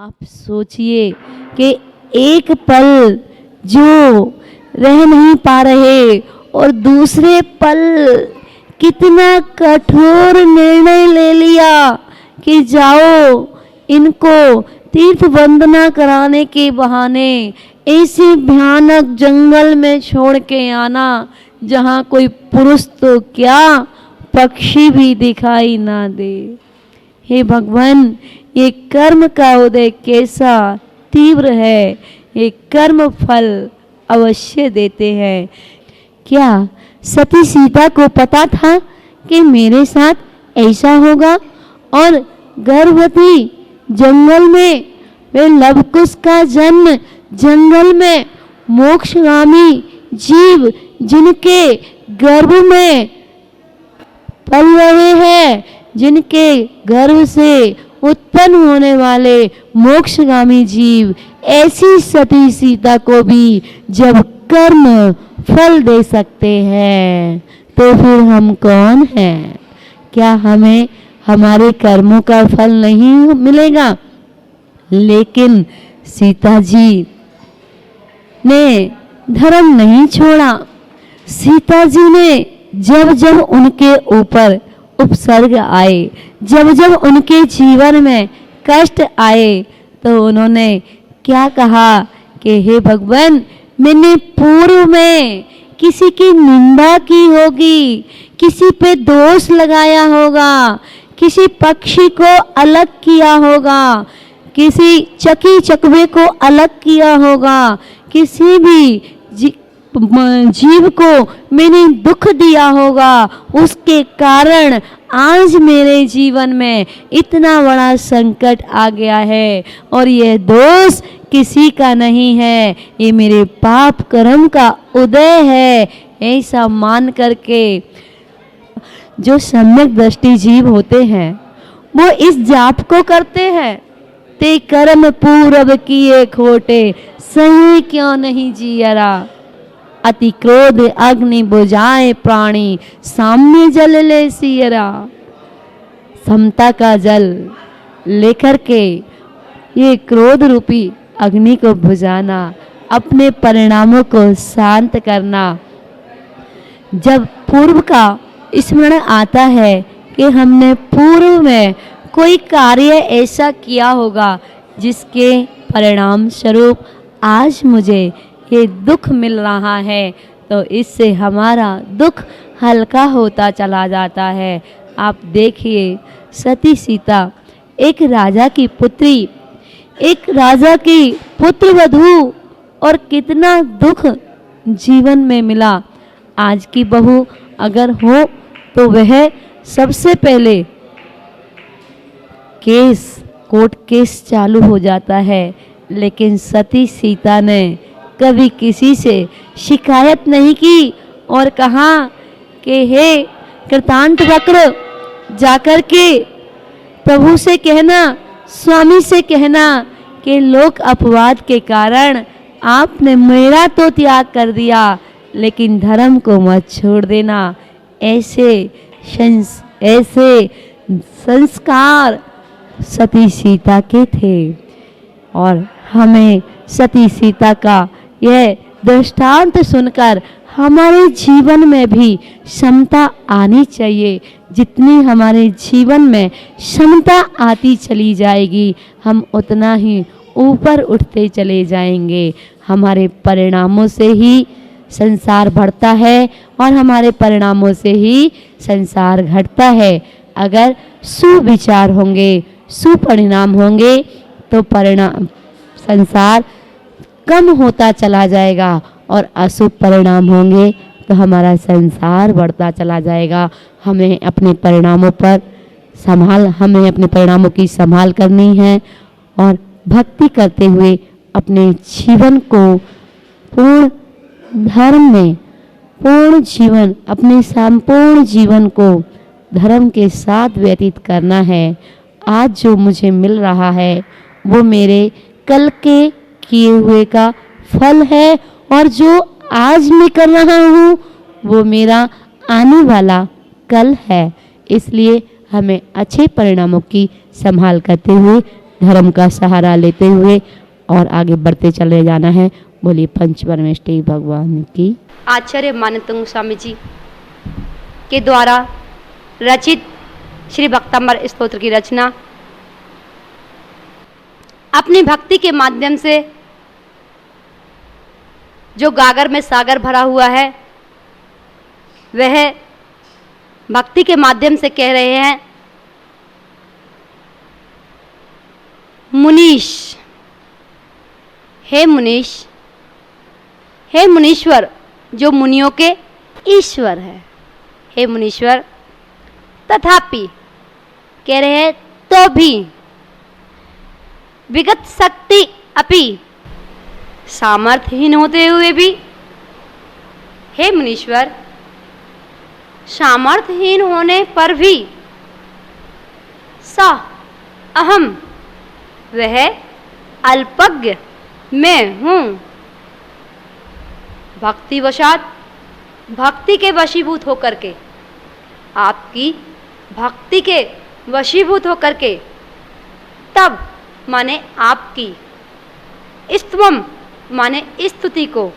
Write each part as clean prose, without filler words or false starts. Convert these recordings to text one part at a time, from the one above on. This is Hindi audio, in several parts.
आप सोचिए कि एक पल जो रह नहीं पा रहे और दूसरे पल कितना कठोर निर्णय ले लिया कि जाओ इनको तीर्थ वंदना कराने के बहाने ऐसे भयानक जंगल में छोड़ के आना जहाँ कोई पुरुष तो क्या पक्षी भी दिखाई ना दे। हे भगवान, ये कर्म का उदय कैसा तीव्र है, ये कर्म फल अवश्य देते हैं। क्या सती सीता को पता था कि मेरे साथ ऐसा होगा? और गर्भवती जंगल में वे लवकुश का जन्म जंगल में मोक्षगामी जीव जिनके गर्भ में पल रहे हैं, जिनके गर्भ से उत्पन्न होने वाले मोक्षगामी जीव, ऐसी सती सीता को भी जब कर्म फल दे सकते हैं तो फिर हम कौन हैं? क्या हमें हमारे कर्मों का फल नहीं मिलेगा? लेकिन सीता जी ने धर्म नहीं छोड़ा। सीता जी ने जब जब उनके ऊपर उपसर्ग आए, जब जब उनके जीवन में कष्ट आए, तो उन्होंने क्या कहा कि हे भगवान, मैंने पूर्व में किसी की निंदा की होगी, किसी पे दोष लगाया होगा, किसी पक्षी को अलग किया होगा, किसी चकी चकवे को अलग किया होगा, किसी भी जीव को मैंने दुख दिया होगा, उसके कारण आज मेरे जीवन में इतना बड़ा संकट आ गया है। और यह दोष किसी का नहीं है, ये मेरे पाप कर्म का उदय है। ऐसा मान करके जो सम्यक दृष्टि जीव होते हैं वो इस जाप को करते हैं, ते कर्म पूरब किए खोटे, सही क्यों नहीं जियरा, अति क्रोध अग्नि बुझाए प्राणी, साम्य जल ले सियरा। समता का जल लेकर के ये क्रोध रूपी अग्नि को बुझाना, अपने परिणामों को शांत करना। जब पूर्व का स्मरण आता है कि हमने पूर्व में कोई कार्य ऐसा किया होगा जिसके परिणाम स्वरूप आज मुझे ये दुख मिल रहा है, तो इससे हमारा दुख हल्का होता चला जाता है। आप देखिए, सती सीता एक राजा की पुत्री, एक राजा की पुत्रवधू, और कितना दुख जीवन में मिला। आज की बहू अगर हो तो वह सबसे पहले कोर्ट केस चालू हो जाता है, लेकिन सती सीता ने कभी किसी से शिकायत नहीं की और कहा कि हे कृतांत वक्र, जाकर के प्रभु से कहना, स्वामी से कहना कि लोक अपवाद के कारण आपने मेरा तो त्याग कर दिया, लेकिन धर्म को मत छोड़ देना। ऐसे संस्कार सती सीता के थे, और हमें सती सीता का यह दृष्टांत सुनकर हमारे जीवन में भी क्षमता आनी चाहिए। जितनी हमारे जीवन में क्षमता आती चली जाएगी, हम उतना ही ऊपर उठते चले जाएंगे। हमारे परिणामों से ही संसार बढ़ता है और हमारे परिणामों से ही संसार घटता है। अगर सुविचार होंगे, सुपरिणाम होंगे, तो संसार कम होता चला जाएगा, और अशुभ परिणाम होंगे तो हमारा संसार बढ़ता चला जाएगा। हमें अपने परिणामों की संभाल करनी है, और भक्ति करते हुए अपने जीवन को पूर्ण धर्म में, अपने संपूर्ण जीवन को धर्म के साथ व्यतीत करना है। आज जो मुझे मिल रहा है वो मेरे कल के किए हुए का फल है, और जो आज मैं कर रहा हूँ वो मेरा आने वाला कल है। इसलिए हमें अच्छे परिणामों की संभाल करते हुए धर्म का सहारा लेते हुए और आगे बढ़ते चले जाना है। बोलिए पंच परमेष्ठी भगवान की। आचार्य मानंतंग स्वामी जी के द्वारा रचित श्री भक्तांबर स्तोत्र की रचना अपनी भक्ति के माध्यम से जो गागर में सागर भरा हुआ है वह भक्ति के माध्यम से कह रहे हैं, मुनीश, हे मुनीश, हे मुनीश्वर जो मुनियों के ईश्वर है, हे मुनीश्वर, तथापि कह रहे हैं तो भी विगत शक्ति अपि सामर्थ्यहीन होते हुए भी, हे मुनीश्वर, सामर्थ्यहीन होने पर भी स अहम, वह अल्पज्ञ मैं हूँ। भक्तिवशात, भक्ति के वशीभूत होकर के, आपकी भक्ति के वशीभूत होकर के, तब माने आपकी, स्तवम माने स्तुति को,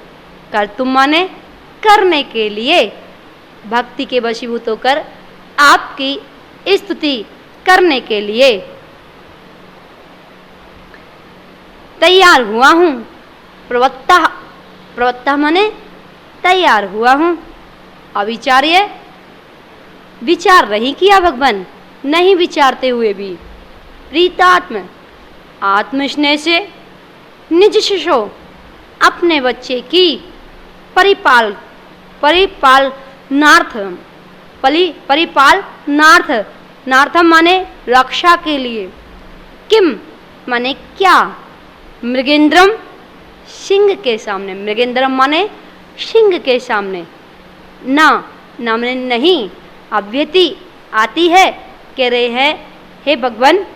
कर्तुम माने करने के लिए, भक्ति के वशीभूत होकर आपकी स्तुति करने के लिए तैयार हुआ हूँ। प्रवत्ता, प्रवत्ता माने तैयार हुआ हूँ। अविचार्य, विचार नहीं किया भगवान, नहीं विचारते हुए भी। प्रीतात्म, आत्मस्नेह से निज शिशो, अपने बच्चे की परिपालनार्थ, नार्थम माने रक्षा के लिए, किम माने क्या, मृगेंद्रम सिंह के सामने, मृगेंद्रम माने सिंह के सामने, ना माने नहीं, अव्यति आती है, कह रहे हैं हे भगवान,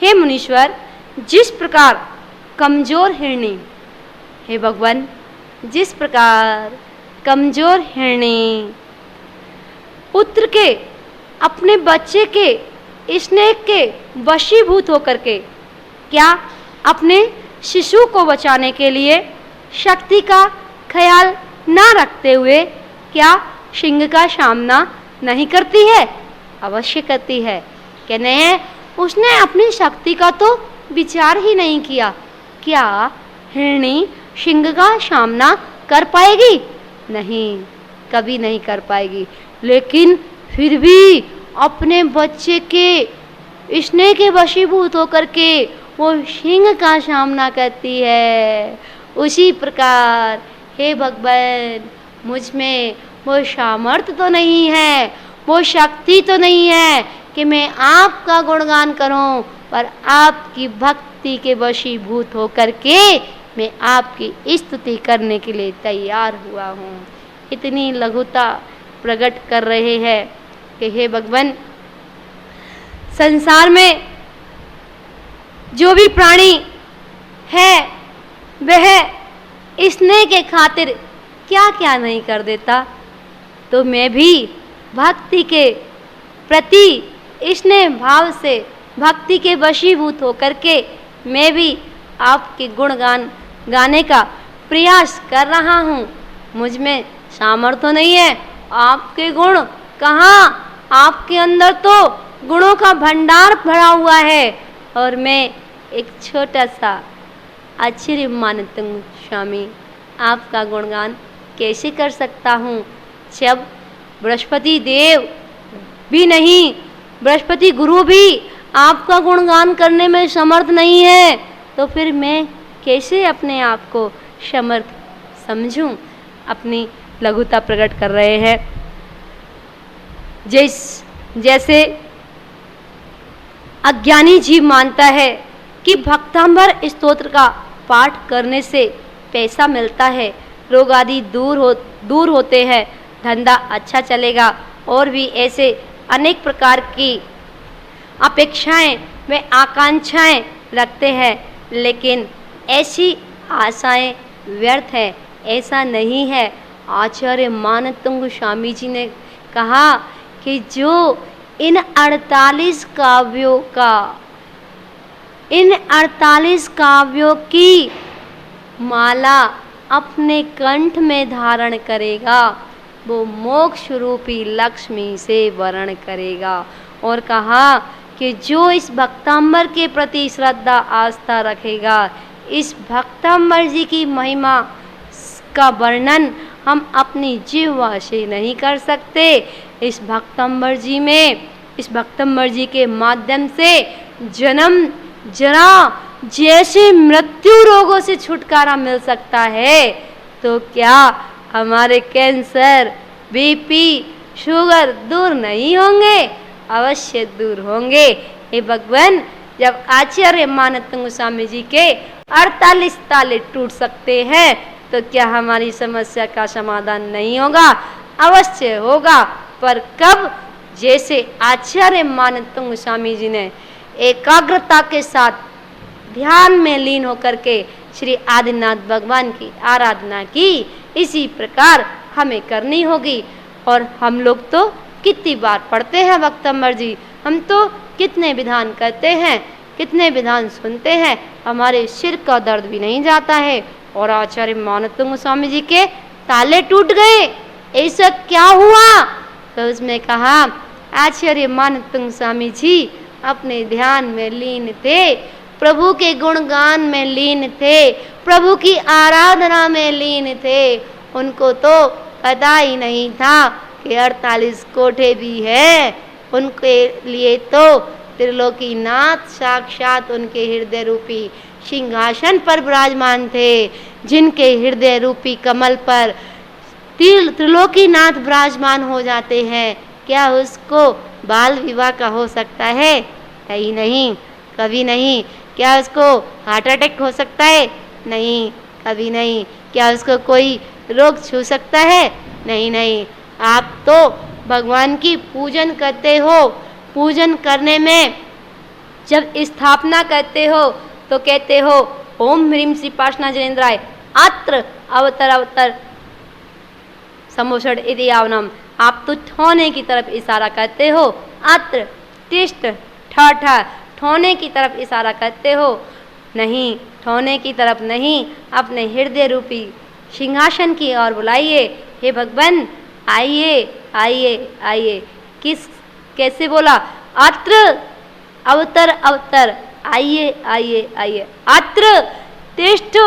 हे मुनीश्वर, जिस प्रकार कमजोर हिरणी, हे भगवान, जिस प्रकार कमजोर हिरणी पुत्र के, अपने बच्चे के स्नेह के वशीभूत होकर के, क्या अपने शिशु को बचाने के लिए शक्ति का ख्याल ना रखते हुए क्या सिंह का सामना नहीं करती है? अवश्य करती है। कहने हैं उसने अपनी शक्ति का तो विचार ही नहीं किया। क्या हिरणी सिंह का सामना कर पाएगी? नहीं, कभी नहीं कर पाएगी। लेकिन फिर भी अपने बच्चे के स्नेह के वशीभूत होकर के वो सिंह का सामना करती है। उसी प्रकार हे भगवान, मुझ में वो सामर्थ्य तो नहीं है, वो शक्ति तो नहीं है कि मैं आपका गुणगान करूं, पर आपकी भक्ति के वशीभूत होकर के मैं आपकी स्तुति करने के लिए तैयार हुआ हूँ। इतनी लघुता प्रकट कर रहे हैं कि हे भगवान, संसार में जो भी प्राणी है वह स्नेह के खातिर क्या क्या नहीं कर देता, तो मैं भी भक्ति के प्रति स्नेह भाव से, भक्ति के वशीभूत होकर के मैं भी आपके गुणगान गाने का प्रयास कर रहा हूँ। मुझ में सामर्थ्य नहीं है, आपके गुण कहाँ? आपके अंदर तो गुणों का भंडार भरा हुआ है और मैं एक छोटा सा आचार्य मानंतंग स्वामी आपका गुणगान कैसे कर सकता हूँ, जब बृहस्पति देव भी नहीं, बृहस्पति गुरु भी आपका गुणगान करने में समर्थ नहीं है, तो फिर मैं कैसे अपने आप को समर्थ समझूं? अपनी लघुता प्रकट कर रहे हैं। जैसे अज्ञानी जीव मानता है कि भक्तांबर स्तोत्र का पाठ करने से पैसा मिलता है, रोग आदि दूर होते हैं, धंधा अच्छा चलेगा, और भी ऐसे अनेक प्रकार की अपेक्षाएं व आकांक्षाएं रखते हैं। लेकिन ऐसी आशाएं व्यर्थ है, ऐसा नहीं है। आचार्य मानंतंग स्वामी जी ने कहा कि जो इन 48 काव्यों का इन 48 काव्यों की माला अपने कंठ में धारण करेगा वो मोक्ष रूपी लक्ष्मी से वर्ण करेगा। और कहा कि जो इस भक्तांबर के प्रति श्रद्धा आस्था रखेगा, इस भक्तांबर जी की महिमा का वर्णन हम अपनी जीवा से नहीं कर सकते। इस भक्तांबर जी में, इस भक्तांबर जी के माध्यम से जन्म जरा जैसे मृत्यु रोगों से छुटकारा मिल सकता है, तो क्या हमारे कैंसर, बीपी, शुगर दूर नहीं होंगे? अवश्य दूर होंगे। हे भगवान, जब आचार्य मानतंग गोस्वामी जी के 48 ताले टूट सकते हैं, तो क्या हमारी समस्या का समाधान नहीं होगा? अवश्य होगा। पर कब? जैसे आचार्य मानतंग गोस्वामी जी ने एकाग्रता के साथ ध्यान में लीन होकर के श्री आदिनाथ भगवान की आराधना की, इसी प्रकार हमें करनी होगी। और हम लोग तो कितनी बार पढ़ते हैं भक्तंबर जी, हम तो कितने विधान करते हैं, कितने विधान सुनते हैं, हमारे सिर का दर्द भी नहीं जाता है। और आचार्य मानतंग गोस्वामी जी के ताले टूट गए, ऐसा क्या हुआ? तो उसमें कहा आचार्य मानतंग गोस्वामी जी अपने ध्यान में लीन थे, प्रभु के गुणगान में लीन थे, प्रभु की आराधना में लीन थे। उनको तो पता ही नहीं था कि 48 कोठे भी है। उनके लिए तो त्रिलोकीनाथ साक्षात उनके हृदय रूपी सिंहासन पर विराजमान थे, जिनके हृदय रूपी कमल पर त्रिलोकीनाथ विराजमान हो जाते हैं। क्या उसको बाल विवाह का हो सकता है? नहीं, नहीं, कभी नहीं। क्या उसको हार्ट अटैक हो सकता है? नहीं, कभी नहीं। क्या उसको कोई रोग छू सकता है? नहीं, नहीं। आप तो भगवान की पूजन करते हो। पूजन करने में जब स्थापना करते हो तो कहते हो ओम ह्रीम श्री पार्श्वनाथ जनेन्द्राय अत्र अवतर अवतर सम्भोषण इति आवनम। आप तो ठोने की तरफ इशारा करते हो। अत्र तिष्ठ ठ ठोने की तरफ इशारा करते हो। नहीं, ठोने की तरफ नहीं, अपने हृदय रूपी सिंहासन की ओर बुलाइए। हे भगवान, आइए आइए आइए। किस कैसे बोला? अत्र अवतर अवतर, आइए आइए आइए। अत्र तिष्ठ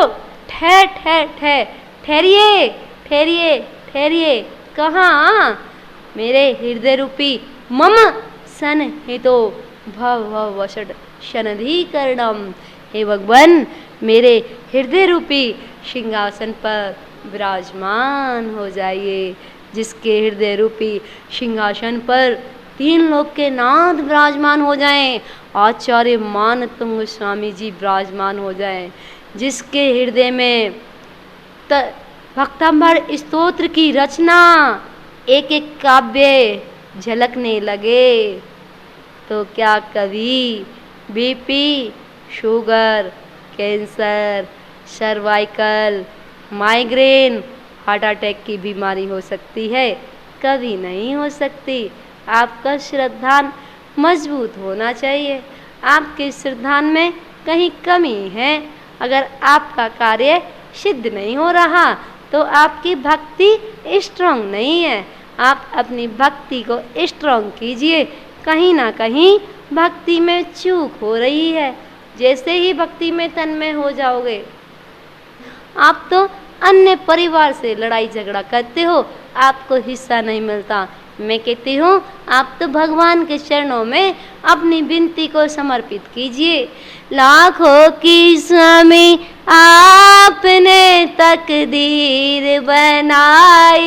ठहरिए ठहरिए ठहरिए। कहाँ? मेरे हृदय रूपी मम सन हितो भव भव वषड शनधीकरणम। हे भगवान, मेरे हृदय रूपी सिंहासन पर विराजमान हो जाइए। जिसके हृदय रूपी सिंहासन पर 3 लोक के नाथ विराजमान हो जाएं, आचार्य मानतंग गोस्वामी जी विराजमान हो जाएं, जिसके हृदय में भक्तांबर स्तोत्र की रचना एक एक काव्य झलकने लगे, तो क्या कभी BP, sugar, cancer, cervical, migraine, heart attack की बीमारी हो सकती है? कभी नहीं हो सकती। आपका श्रद्धान मजबूत होना चाहिए। आपके श्रद्धान में कहीं कमी है। अगर आपका कार्य सिद्ध नहीं हो रहा तो आपकी भक्ति स्ट्रांग नहीं है। आप अपनी भक्ति को स्ट्रांग कीजिए। कहीं ना कहीं भक्ति में चूक हो रही है। जैसे ही भक्ति में तन्मय हो जाओगे, आप तो अन्य परिवार से लड़ाई झगड़ा करते हो, आपको हिस्सा नहीं मिलता। मैं कहती हूँ आप तो भगवान के चरणों में अपनी विनती को समर्पित कीजिए। लाखों की स्वामी आपने तकदीर बनाई,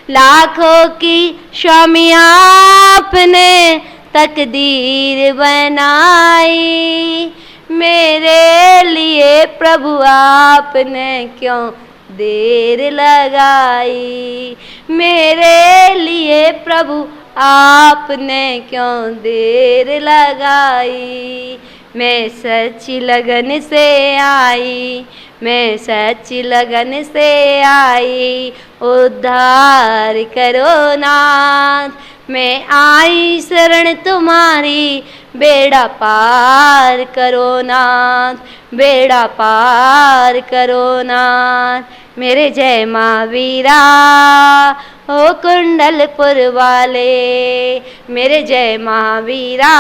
लाखों की स्वामी आपने तकदीर बनाई। मेरे लिए प्रभु आपने क्यों देर लगाई, मेरे लिए प्रभु आपने क्यों देर लगाई। मैं सच्ची लगन से आई, मैं सच्ची लगन से आई, उद्धार करो नाथ। मैं आई शरण तुम्हारी, बेड़ा पार करो नाथ, बेड़ा पार करो नाथ। मेरे जय महावीरा हो कुंडलपुर वाले, मेरे जय महावीरा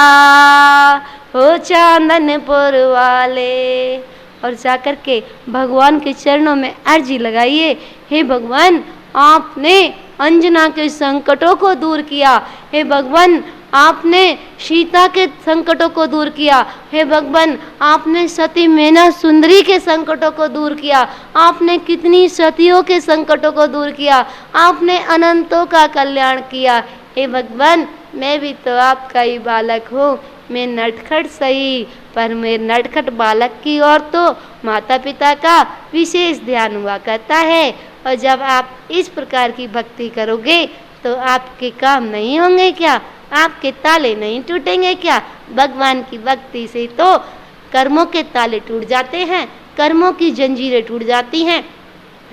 हो चांदनपुर वाले। और जाकर के भगवान के चरणों में अर्जी लगाइए, हे भगवान आपने अंजना के संकटों को दूर किया, हे भगवान आपने सीता के संकटों को दूर किया, हे भगवान आपने सती मैना सुंदरी के संकटों को दूर किया, आपने कितनी सतियों के संकटों को दूर किया, आपने अनंतों का कल्याण किया। हे भगवान मैं भी तो आपका ही बालक हूँ, मैं नटखट सही पर मेरे नटखट बालक की ओर तो माता पिता का विशेष ध्यान हुआ करता है। और जब आप इस प्रकार की भक्ति करोगे तो आपके काम नहीं होंगे क्या, आपके ताले नहीं टूटेंगे क्या। भगवान की भक्ति से तो कर्मों के ताले टूट जाते हैं, कर्मों की जंजीरें टूट जाती हैं।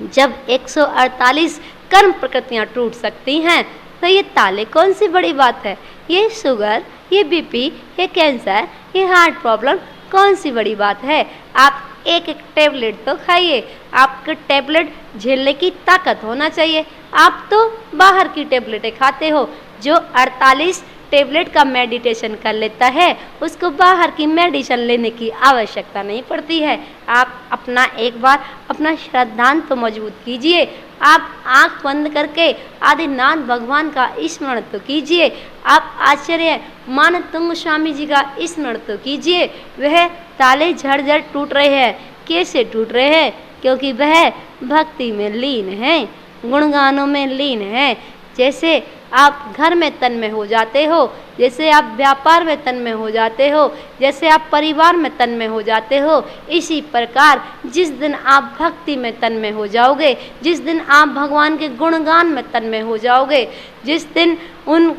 जब 148 कर्म प्रकृतियां टूट सकती हैं तो ये ताले कौन सी बड़ी बात है। ये शुगर, ये बीपी, ये कैंसर, ये हार्ट प्रॉब्लम कौन सी बड़ी बात है। आप एक एक टेबलेट तो खाइए, आपके टेबलेट झेलने की ताकत होना चाहिए। आप तो बाहर की टेबलेटें खाते हो। जो 48 टेबलेट का मेडिटेशन कर लेता है उसको बाहर की मेडिसिन लेने की आवश्यकता नहीं पड़ती है। आप अपना एक बार अपना श्रद्धांत तो मजबूत कीजिए। आप आंख बंद करके आदिनाथ भगवान का स्मरण तो कीजिए। आप आचार्य मानतुंग स्वामी जी का स्मरण तो कीजिए। वह ताले झड़ टूट रहे हैं। कैसे टूट रहे हैं? क्योंकि वह भक्ति में लीन है, गुणगानों में लीन है। जैसे आप घर में तन्मय हो जाते हो, जैसे आप व्यापार में तन्मय हो जाते हो, जैसे आप परिवार में तन्मय हो जाते हो, इसी प्रकार जिस दिन आप भक्ति में तन्मय हो जाओगे, जिस दिन आप भगवान के गुणगान में तन्मय हो जाओगे, जिस दिन उन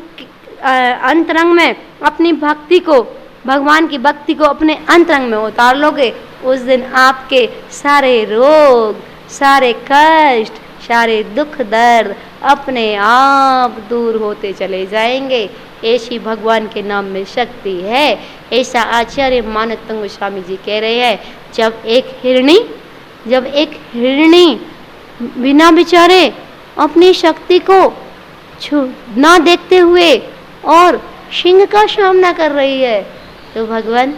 अंतरंग में अपनी भक्ति को, भगवान की भक्ति को अपने अंतरंग में उतार लोगे, उस दिन आपके सारे रोग, सारे कष्ट, सारे दुख दर्द अपने आप दूर होते चले जाएंगे। ऐसी भगवान के नाम में शक्ति है। ऐसा आचार्य मानतुंग स्वामी जी कह रहे हैं। जब एक हिरणी बिना विचारे अपनी शक्ति को ना देखते हुए और सिंह का सामना कर रही है, तो भगवान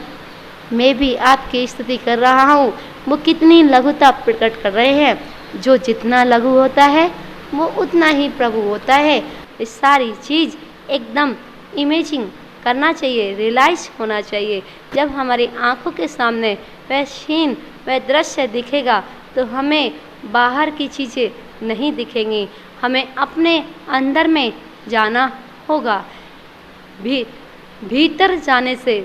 मैं भी आपकी स्तुति कर रहा हूँ। वो कितनी लघुता प्रकट कर रहे हैं। जो जितना लघु होता है वो उतना ही प्रभु होता है। ये सारी चीज़ एकदम इमेजिंग करना चाहिए, रियलाइज होना चाहिए। जब हमारी आंखों के सामने वह सीन, वह दृश्य दिखेगा तो हमें बाहर की चीज़ें नहीं दिखेंगी, हमें अपने अंदर में जाना होगा। भीतर जाने से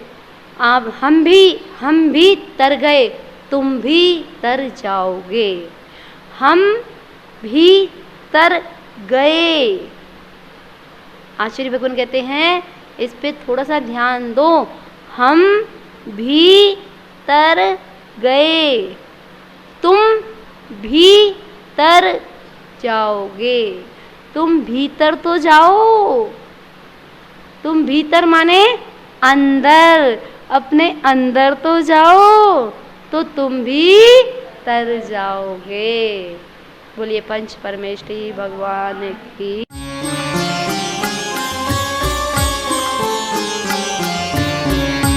आप हम भी तर गए, तुम भी तर जाओगे। हम भी तर गए। आचार्य भगवान कहते हैं इस पे थोड़ा सा ध्यान दो। हम भी तर गए, तुम भी तर जाओगे। तुम भीतर तो जाओ। तुम भीतर माने अंदर, अपने अंदर तो जाओ तो तुम भी तर जाओगे। बोलिए पंच परमेष्ठी भगवान की।